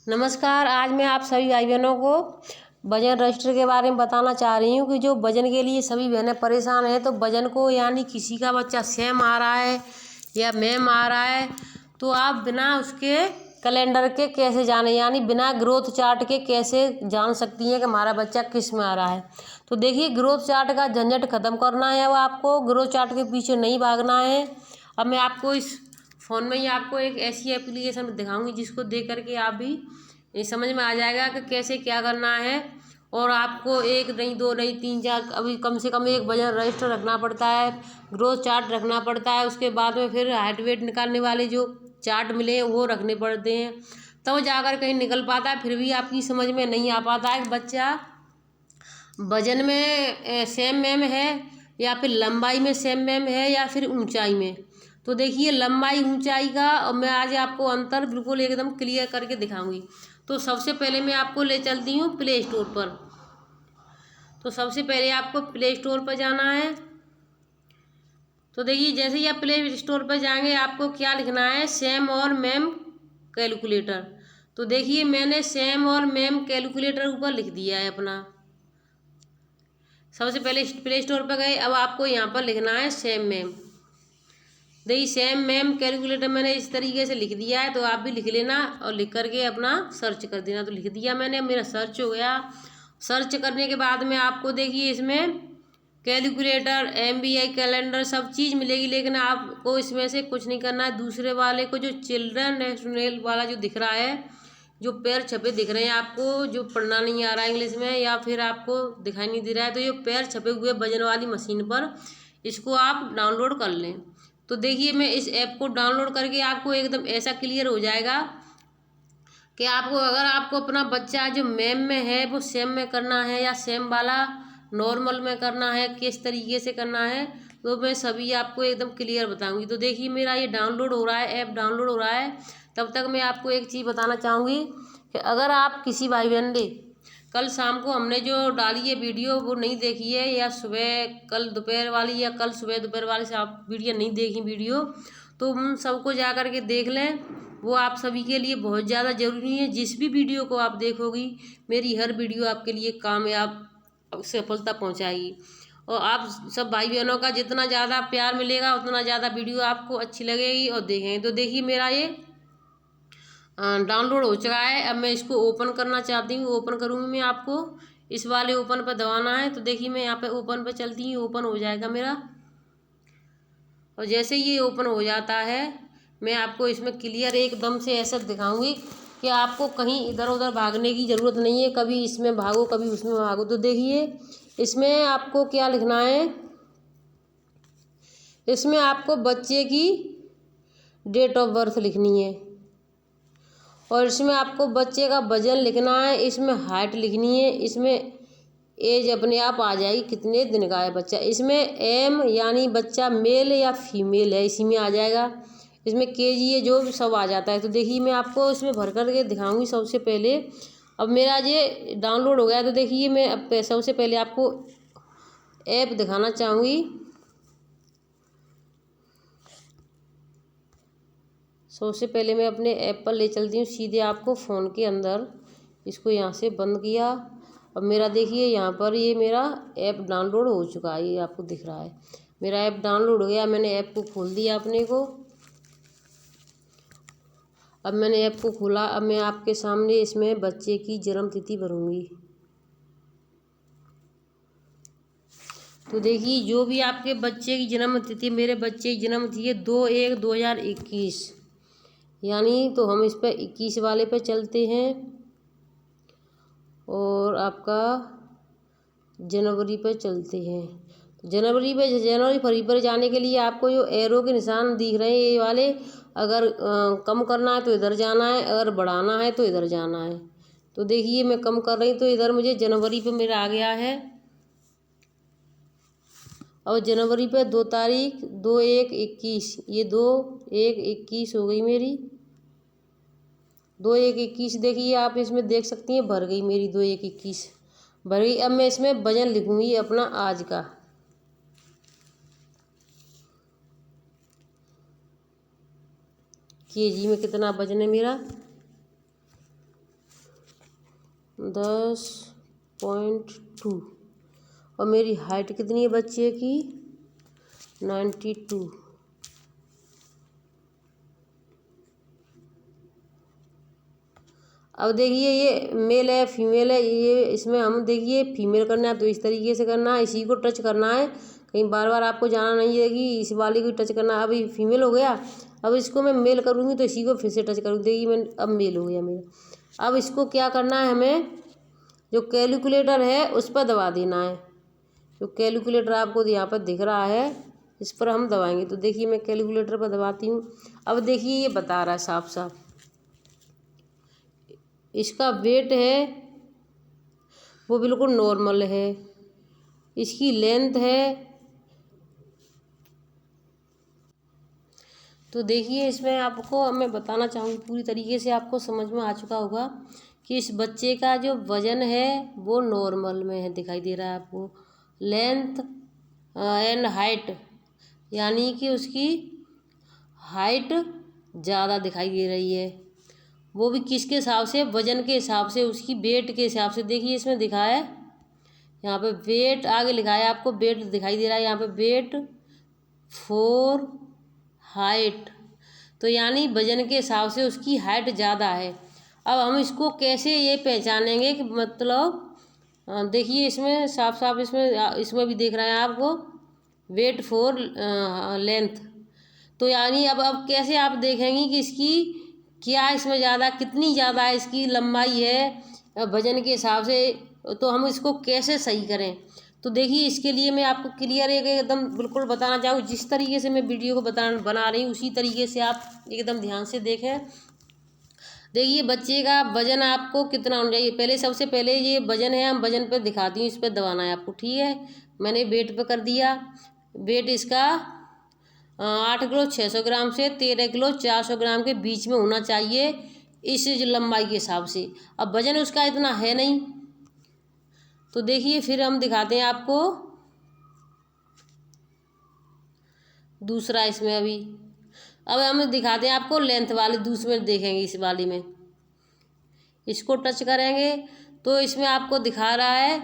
नमस्कार। आज मैं आप सभी भाई बहनों को वजन रजिस्टर के बारे में बताना चाह रही हूँ कि जो वजन के लिए सभी बहनें परेशान हैं। तो वजन को यानी किसी का बच्चा सेम आ रहा है या मैम आ रहा है, तो आप बिना उसके कैलेंडर के कैसे जाने, यानी बिना ग्रोथ चार्ट के कैसे जान सकती हैं कि हमारा बच्चा किस में आ रहा है। तो देखिए, ग्रोथ चार्ट का झंझट ख़त्म करना है। अब आपको ग्रोथ चार्ट के पीछे नहीं भागना है। अब मैं आपको इस फ़ोन में ही आपको एक ऐसी एप्लीकेशन दिखाऊंगी जिसको देख करके आप भी ये समझ में आ जाएगा कि कैसे क्या करना है। और आपको एक नहीं, दो नहीं, तीन चार, अभी कम से कम एक वजन रजिस्टर रखना पड़ता है, ग्रोथ चार्ट रखना पड़ता है। उसके बाद में फिर हाइट वेट निकालने वाले जो चार्ट मिले हैं वो रखने पड़ते हैं, तब जाकर कहीं निकल पाता है। फिर भी आपकी समझ में नहीं आ पाता है कि बच्चा वजन में सेम मैम है या फिर लंबाई में सेम मैम है या फिर ऊंचाई में। तो देखिए, लंबाई ऊंचाई का और मैं आज आपको अंतर बिल्कुल एकदम क्लियर करके दिखाऊंगी। तो सबसे पहले मैं आपको ले चलती हूँ प्ले स्टोर पर। तो सबसे पहले आपको प्ले स्टोर पर जाना है। तो देखिए, जैसे ही आप प्ले स्टोर पर जाएंगे आपको क्या लिखना है, सेम और मैम कैलकुलेटर। तो देखिए, मैंने सेम और मैम कैलकुलेटर ऊपर लिख दिया है अपना। सबसे पहले प्ले स्टोर पर गए, अब आपको यहाँ पर लिखना है सेम मैम। देखिए, सेम मैम कैलकुलेटर मैंने इस तरीके से लिख दिया है, तो आप भी लिख लेना और लिख करके अपना सर्च कर देना। तो लिख दिया मैंने, मेरा सर्च हो गया। सर्च करने के बाद में आपको देखिए इसमें कैलकुलेटर, MBI कैलेंडर सब चीज़ मिलेगी, लेकिन आपको इसमें से कुछ नहीं करना है। दूसरे वाले को जो चिल्ड्रन नेशनल वाला जो दिख रहा है, जो पैर छपे दिख रहे हैं आपको, जो पढ़ना नहीं आ रहा है इंग्लिश में या फिर आपको दिखाई नहीं दे रहा है, तो ये पैर छपे हुए वजन वाली मशीन पर इसको आप डाउनलोड कर लें। तो देखिए, मैं इस ऐप को डाउनलोड करके आपको एकदम ऐसा क्लियर हो जाएगा कि आपको, अगर आपको अपना बच्चा जो मैम में है वो सेम में करना है या सेम वाला नॉर्मल में करना है, किस तरीके से करना है, तो मैं सभी आपको एकदम क्लियर बताऊंगी। तो देखिए, मेरा ये डाउनलोड हो रहा है, ऐप डाउनलोड हो रहा है। तब तक मैं आपको एक चीज़ बताना चाहूँगी कि अगर आप किसी भाई बहन ने कल शाम को हमने जो डाली है वीडियो वो नहीं देखी है, या सुबह कल दोपहर वाली या कल सुबह दोपहर वाली से आप वीडियो नहीं देखी वीडियो, तो उन सबको जा कर के देख लें। वो आप सभी के लिए बहुत ज़्यादा ज़रूरी है। जिस भी वीडियो को आप देखोगी, मेरी हर वीडियो आपके लिए कामयाब सफलता पहुंचाएगी। और आप सब भाई बहनों का जितना ज़्यादा प्यार मिलेगा उतना ज़्यादा वीडियो आपको अच्छी लगेगी और देखेंगे। तो देखिए, मेरा ये डाउनलोड हो चुका है। अब मैं इसको ओपन करना चाहती हूँ, ओपन करूँगी मैं। आपको इस वाले ओपन पर दबाना है। तो देखिए, मैं यहाँ पे ओपन पर चलती हूँ, ओपन हो जाएगा मेरा। और जैसे ये ओपन हो जाता है, मैं आपको इसमें क्लियर एकदम से ऐसा दिखाऊंगी कि आपको कहीं इधर उधर भागने की ज़रूरत नहीं है, कभी इसमें भागो कभी उसमें भागो। तो देखिए, इसमें आपको क्या लिखना है, इसमें आपको बच्चे की डेट ऑफ बर्थ लिखनी है और इसमें आपको बच्चे का वजन लिखना है, इसमें हाइट लिखनी है, इसमें एज अपने आप आ जाएगी कितने दिन का है बच्चा। इसमें एम यानी बच्चा मेल या फीमेल है, इसी में आ जाएगा। इसमें केजी है, जो भी सब आ जाता है। तो देखिए, मैं आपको इसमें भर कर के दिखाऊंगी सबसे पहले। अब मेरा ये डाउनलोड हो गया। तो देखिए, मैं अब सबसे पहले आपको ऐप दिखाना चाहूँगी। सबसे पहले मैं अपने ऐप पर ले चलती हूँ सीधे आपको फ़ोन के अंदर। इसको यहाँ से बंद किया। अब मेरा देखिए, यहाँ पर ये मेरा ऐप डाउनलोड हो चुका है, ये आपको दिख रहा है। मेरा ऐप डाउनलोड हो गया, मैंने ऐप को खोल दिया अपने को। अब मैंने ऐप को खोला। अब मैं आपके सामने इसमें बच्चे की जन्म तिथि भरूंगी। तो देखिए, जो भी आपके बच्चे की जन्म तिथि, मेरे बच्चे की जन्म तिथि है 2/1/2021, यानी तो हम इस पर 21 वाले पे चलते हैं और आपका जनवरी पे चलते हैं। तो जनवरी फरवरी पर जाने के लिए आपको जो एरो के निशान दिख रहे हैं ये वाले, अगर कम करना है तो इधर जाना है, अगर बढ़ाना है तो इधर जाना है। तो देखिए, मैं कम कर रही तो इधर मुझे जनवरी पे मेरा आ गया है। और जनवरी पे 2 तारीख 2/1/21, ये 2/1/21 हो गई मेरी। 2/1/21 देखिए, आप इसमें देख सकती हैं भर गई मेरी 2/1/21 भर गई। अब मैं इसमें वजन लिखूंगी अपना आज का। केजी में कितना वजन है मेरा। 10.2 और मेरी हाइट कितनी है बच्चे की 92। अब देखिए ये मेल है फीमेल है, ये इसमें हम देखिए फीमेल करना है तो इस तरीके से करना है, इसी को टच करना है, कहीं बार बार आपको जाना नहीं है कि इस वाले को टच करना है। अब ये फीमेल हो गया, अब इसको मैं मेल करूँगी तो इसी को फिर से टच करूँगी, देखिए मैं अब मेल हो गया मेरा। अब इसको क्या करना है, हमें जो कैलकुलेटर है उस पर दबा देना है। जो कैलकुलेटर आपको यहाँ पर दिख रहा है इस पर हम दबाएंगे, तो देखिए मैं कैलकुलेटर पर दबाती हूँ। अब देखिए ये बता रहा है साफ साफ, इसका वेट है वो बिल्कुल नॉर्मल है, इसकी लेंथ है, तो देखिए इसमें आपको मैं बताना चाहूँगी पूरी तरीके से आपको समझ में आ चुका होगा कि इस बच्चे का जो वज़न है वो नॉर्मल में है, दिखाई दे रहा है आपको। लेंथ एंड हाइट यानी कि उसकी हाइट ज़्यादा दिखाई दे रही है, वो भी किसके हिसाब से, वज़न के हिसाब से, उसकी वेट के हिसाब से। देखिए इसमें दिखा है यहाँ पे वेट आगे लिखा है, आपको वेट दिखाई दे रहा है यहाँ पे वेट फॉर हाइट, तो यानी वज़न के हिसाब से उसकी हाइट ज़्यादा है। अब हम इसको कैसे ये पहचानेंगे कि मतलब देखिए इसमें साफ साफ इसमें भी देख रहे हैं आपको वेट फॉर लेंथ, तो यानी अब कैसे आप देखेंगे कि इसकी क्या इसमें ज़्यादा कितनी ज़्यादा इसकी लंबाई है वज़न के हिसाब से, तो हम इसको कैसे सही करें। तो देखिए इसके लिए मैं आपको क्लियर एकदम बिल्कुल बताना चाहूँ, जिस तरीके से मैं वीडियो को बना रही हूँ उसी तरीके से आप एकदम ध्यान से देखें। देखिए बच्चे का वज़न आपको कितना होना चाहिए, पहले सबसे पहले ये वज़न है, हम वज़न पर दिखाती हूँ, इस पर दबाना है आपको, ठीक है। मैंने वेट पर कर दिया, वेट इसका 8 किलो 600 ग्राम से 13 किलो 400 ग्राम के बीच में होना चाहिए इस लंबाई के हिसाब से। अब वज़न उसका इतना है नहीं, तो देखिए फिर हम दिखाते हैं आपको दूसरा इसमें। अब हम दिखाते हैं आपको लेंथ वाले, दूसरे देखेंगे इस वाली में, इसको टच करेंगे तो इसमें आपको दिखा रहा है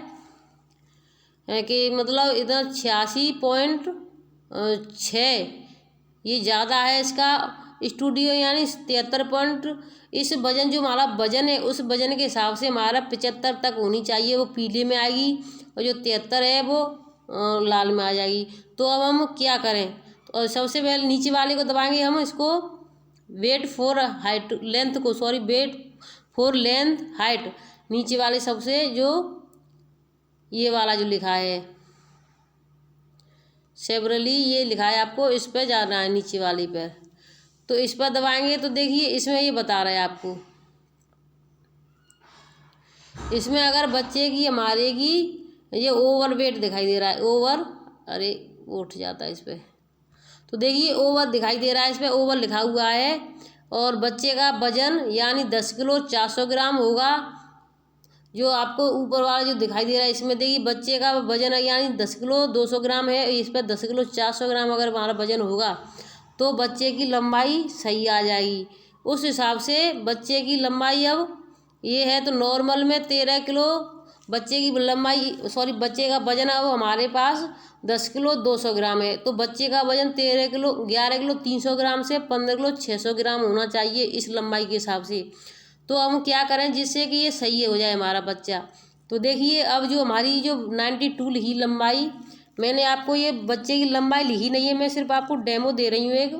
कि मतलब इधर 86.6 ये ज़्यादा है इसका स्टूडियो, यानी 73 इस वज़न जो हमारा वज़न है उस वज़न के हिसाब से हमारा 75 तक होनी चाहिए, वो पीले में आएगी, और जो 73 है वो लाल में आ जाएगी। तो अब हम क्या करें, तो सबसे पहले नीचे वाले को दबाएंगे हम, इसको वेट फॉर हाइट लेंथ को, sorry weight for length height, नीचे वाले सबसे जो ये वाला जो लिखा है सेवरली ये लिखा है आपको, इस पर जाना है नीचे वाली पर, तो इस पर दबाएंगे तो देखिए इसमें ये बता रहा है आपको, इसमें अगर बच्चे की हमारे की ये ओवर वेट दिखाई दे रहा है, ओवर, अरे उठ जाता है इस पर, तो देखिए ओवर दिखाई दे रहा है, इस पर ओवर लिखा हुआ है, और बच्चे का वज़न यानी 10 किलो 400 ग्राम होगा, जो आपको ऊपर वाला जो दिखाई दे रहा है इसमें देखिए बच्चे का वज़न यानी 10 किलो 200 ग्राम है, इस पर 10 किलो 400 ग्राम अगर हमारा वज़न होगा तो बच्चे की लंबाई सही आ जाएगी। उस हिसाब से बच्चे की लंबाई अब ये है, तो नॉर्मल में 13 किलो बच्चे की लंबाई, सॉरी बच्चे का वज़न अब हमारे पास 10 किलो 200 ग्राम है, तो बच्चे का वज़न 13 किलो 11 किलो 300 ग्राम से 15 किलो 600 ग्राम होना चाहिए इस लंबाई के हिसाब से। तो हम क्या करें जिससे कि ये सही हो जाए हमारा बच्चा। तो देखिए अब जो हमारी जो 92 लिखी लंबाई, मैंने आपको ये बच्चे की लंबाई लिखी नहीं है, मैं सिर्फ आपको डेमो दे रही हूँ एक।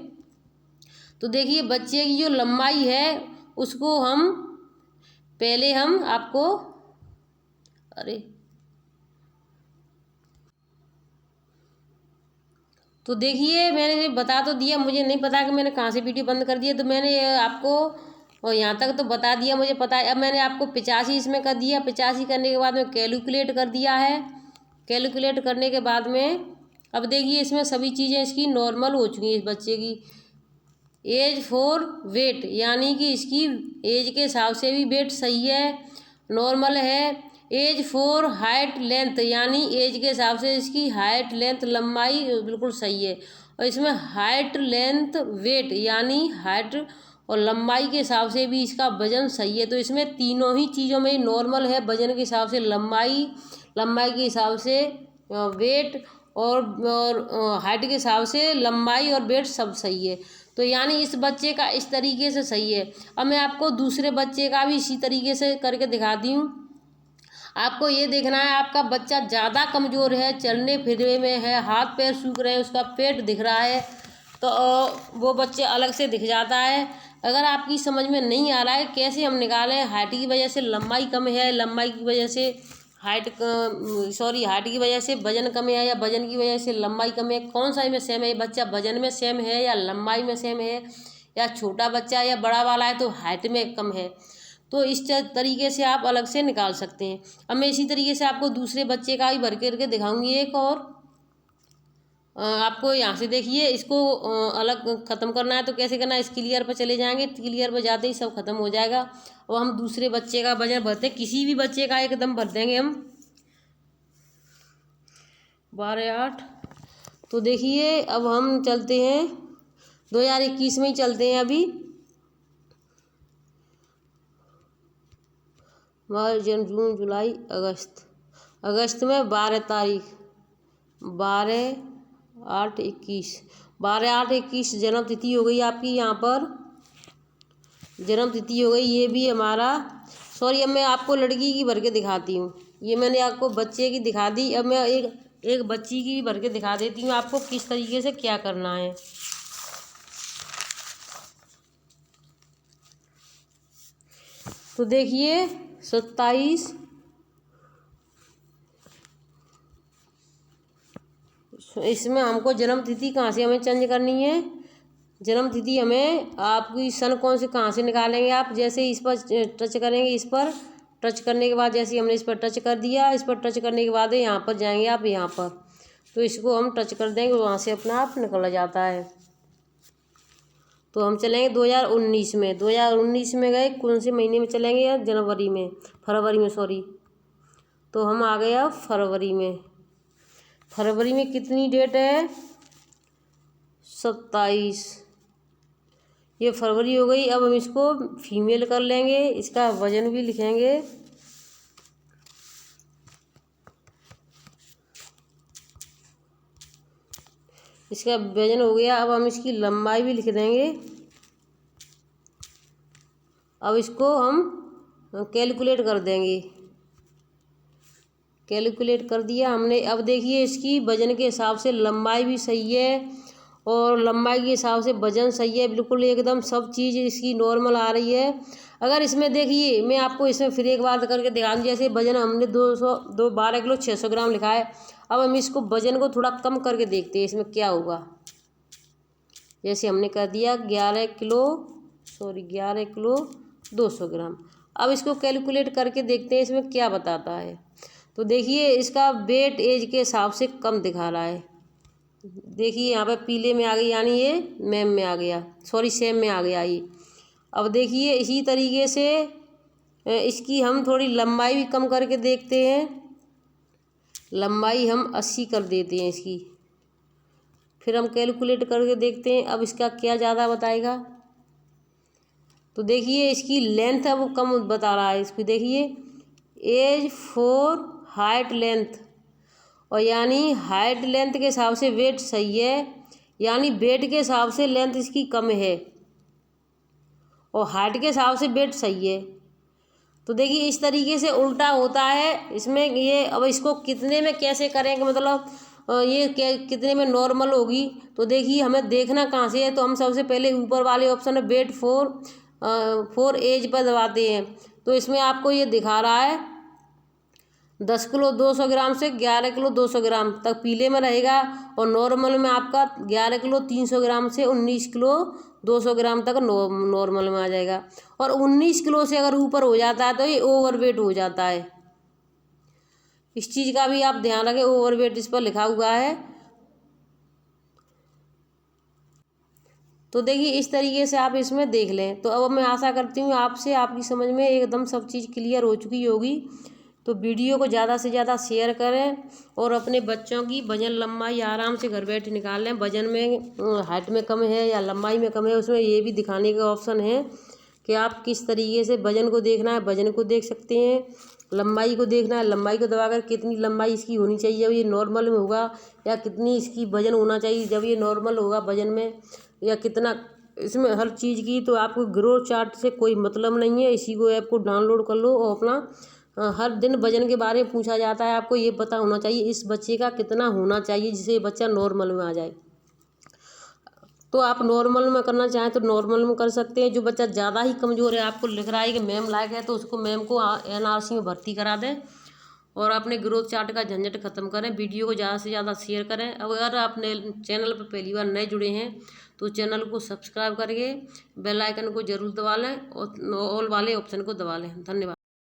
तो देखिए बच्चे की जो लंबाई है उसको हम पहले हम आपको, अरे तो देखिए मैंने बता तो दिया, मुझे नहीं पता कि मैंने कहाँ से वीडियो बंद कर दिया, तो मैंने आपको और यहाँ तक तो बता दिया, मुझे पता है। अब मैंने आपको 85 इसमें कर दिया, 85 करने के बाद में कैलकुलेट कर दिया है, कैलकुलेट करने के बाद में अब देखिए इसमें सभी चीज़ें इसकी नॉर्मल हो चुकी हैं इस बच्चे की। एज फॉर वेट यानी कि इसकी एज के हिसाब से भी वेट सही है, नॉर्मल है। एज फॉर हाइट लेंथ यानी एज के हिसाब से इसकी हाइट लेंथ लंबाई बिल्कुल सही है, और इसमें हाइट लेंथ वेट यानी हाइट और लंबाई के हिसाब से भी इसका वजन सही है। तो इसमें तीनों ही चीज़ों में नॉर्मल है, वजन के हिसाब से लंबाई के हिसाब से वेट और हाइट के हिसाब से लंबाई और वेट सब सही है। तो यानी इस बच्चे का इस तरीके से सही है। अब मैं आपको दूसरे बच्चे का भी इसी तरीके से करके दिखाती हूँ। आपको ये देखना है आपका बच्चा ज़्यादा कमज़ोर है, चलने फिरने में है, हाथ पैर सूख रहे हैं, उसका पेट दिख रहा है, तो वो बच्चे अलग से दिख जाता है। अगर आपकी समझ में नहीं आ रहा है कैसे हम निकालें, हाइट की वजह से लंबाई कम है, लंबाई की वजह से हाइट की वजह से वजन कम है, या वजन की वजह से लंबाई कम है, कौन सा में सेम है, बच्चा वजन में सेम है या लंबाई में सेम है, या छोटा बच्चा या बड़ा वाला है तो हाइट में कम है, तो इस तरीके से आप अलग से निकाल सकते हैं। अब मैं इसी तरीके से आपको दूसरे बच्चे का ही भर करके दिखाऊंगी एक और। आपको यहाँ से देखिए इसको अलग ख़त्म करना है तो कैसे करना है, इस क्लियर पर चले जाएंगे, क्लियर पर जाते ही सब खत्म हो जाएगा। अब हम दूसरे बच्चे का वजन भरते हैं, किसी भी बच्चे का एकदम भर देंगे हम 12/8। तो देखिए अब हम चलते हैं 2021 में ही चलते हैं। अभी मार्च, जून, जुलाई, अगस्त में 12 तारीख, 12/8/21, 12/8/21 जन्म तिथि हो गई आपकी। यहाँ पर जन्म तिथि हो गई, ये भी हमारा अब मैं आपको लड़की की भर के दिखाती हूँ। ये मैंने आपको बच्चे की दिखा दी, अब मैं एक बच्ची की भी भर के दिखा देती हूँ आपको किस तरीके से क्या करना है। तो देखिए 27, इसमें हमको जन्म तिथि कहाँ से हमें चेंज करनी है, जन्म तिथि हमें आपकी सन कौन से कहाँ से निकालेंगे आप, जैसे इस पर टच करेंगे, इस पर टच करने के बाद जैसे हमने इस पर टच कर दिया, इस पर टच करने के बाद यहाँ पर जाएंगे आप, यहाँ पर तो इसको हम टच कर देंगे, वहाँ से अपना आप निकल जाता है। तो हम चलेंगे 2019 में, 2019 में गए, कौन से महीने में चलेंगे, या फरवरी में तो हम आ गए अब फरवरी में। फरवरी में कितनी डेट है, 27, ये फरवरी हो गई। अब हम इसको फीमेल कर लेंगे, इसका वजन भी लिखेंगे, इसका वजन हो गया। अब हम इसकी लंबाई भी लिख देंगे। अब इसको हम कैलकुलेट कर देंगे, कैलकुलेट कर दिया हमने। अब देखिए इसकी वजन के हिसाब से लंबाई भी सही है और लंबाई के हिसाब से वजन सही है, बिल्कुल एकदम सब चीज़ इसकी नॉर्मल आ रही है। अगर इसमें देखिए मैं आपको इसमें फिर एक बार करके दिखा दूँ, जैसे वजन हमने 12 किलो 600 ग्राम लिखा है। अब हम इसको वजन को थोड़ा कम करके देखते हैं इसमें क्या होगा। जैसे हमने कर दिया 11 किलो 200 ग्राम। अब इसको कैलकुलेट करके देखते हैं इसमें क्या बताता है। तो देखिए इसका वेट एज के हिसाब से कम दिखा रहा है। देखिए यहाँ पे पीले में आ गई, यानी ये सेम में आ गया ये। अब देखिए इसी तरीके से इसकी हम थोड़ी लंबाई भी कम करके देखते हैं। लंबाई हम 80 कर देते हैं इसकी, फिर हम कैलकुलेट करके देखते हैं अब इसका क्या ज़्यादा बताएगा। तो देखिए इसकी लेंथ है वो कम बता रहा है। इसकी देखिए एज फॉर हाइट लेंथ, और यानी हाइट लेंथ के हिसाब से वेट सही है, यानी वेट के हिसाब से लेंथ इसकी कम है और हाइट के हिसाब से वेट सही है। तो देखिए इस तरीके से उल्टा होता है इसमें ये। अब इसको कितने में कैसे करेंगे, मतलब ये कितने में नॉर्मल होगी। तो देखिए हमें देखना कहाँ से है, तो हम सबसे पहले ऊपर वाले ऑप्शन में वेट फॉर एज पर दबाते हैं। तो इसमें आपको ये दिखा रहा है 10 किलो 200 ग्राम से 11 किलो 200 ग्राम तक पीले में रहेगा, और नॉर्मल में आपका 11 किलो 300 ग्राम से 19 किलो 200 ग्राम तक नॉर्मल में आ जाएगा। और 19 किलो से अगर ऊपर हो जाता है तो ये ओवरवेट हो जाता है। इस चीज़ का भी आप ध्यान रखें, ओवरवेट इस पर लिखा हुआ है। तो देखिए इस तरीके से आप इसमें देख लें। तो अब मैं आशा करती हूँ आपसे आपकी समझ में एकदम सब चीज़ क्लियर हो चुकी होगी तो वीडियो को ज़्यादा से ज़्यादा शेयर करें और अपने बच्चों की वजन लंबाई आराम से घर बैठे निकाल लें। वजन में हाइट में कम है या लंबाई में कम है, उसमें ये भी दिखाने का ऑप्शन है कि आप किस तरीके से वजन को देखना है, वजन को देख सकते हैं। लंबाई को देखना है, लंबाई को दबाकर कितनी लंबाई इसकी होनी चाहिए जब ये नॉर्मल में होगा, या कितनी इसकी वजन होना चाहिए जब ये नॉर्मल होगा वजन में, या कितना इसमें हर चीज़ की। तो आपको ग्रोथ चार्ट से कोई मतलब नहीं है, इसी को ऐप को डाउनलोड कर लो और अपना हर दिन वजन के बारे में पूछा जाता है। आपको ये पता होना चाहिए इस बच्चे का कितना होना चाहिए जिससे बच्चा नॉर्मल में आ जाए। तो आप नॉर्मल में करना चाहें तो नॉर्मल में कर सकते हैं। जो बच्चा ज़्यादा ही कमज़ोर है, आपको लिख रहा है कि मैम लायक है, तो उसको मैम को NRC में भर्ती करा दें और अपने ग्रोथ चार्ट का झंझट खत्म करें। वीडियो को ज़्यादा से ज़्यादा शेयर करें। अगर आपने चैनल पर पहली बार नए जुड़े हैं तो चैनल को सब्सक्राइब करके बेल आइकन को ज़रूर दबा लें और ऑल वाले ऑप्शन को दबा लें। धन्यवाद।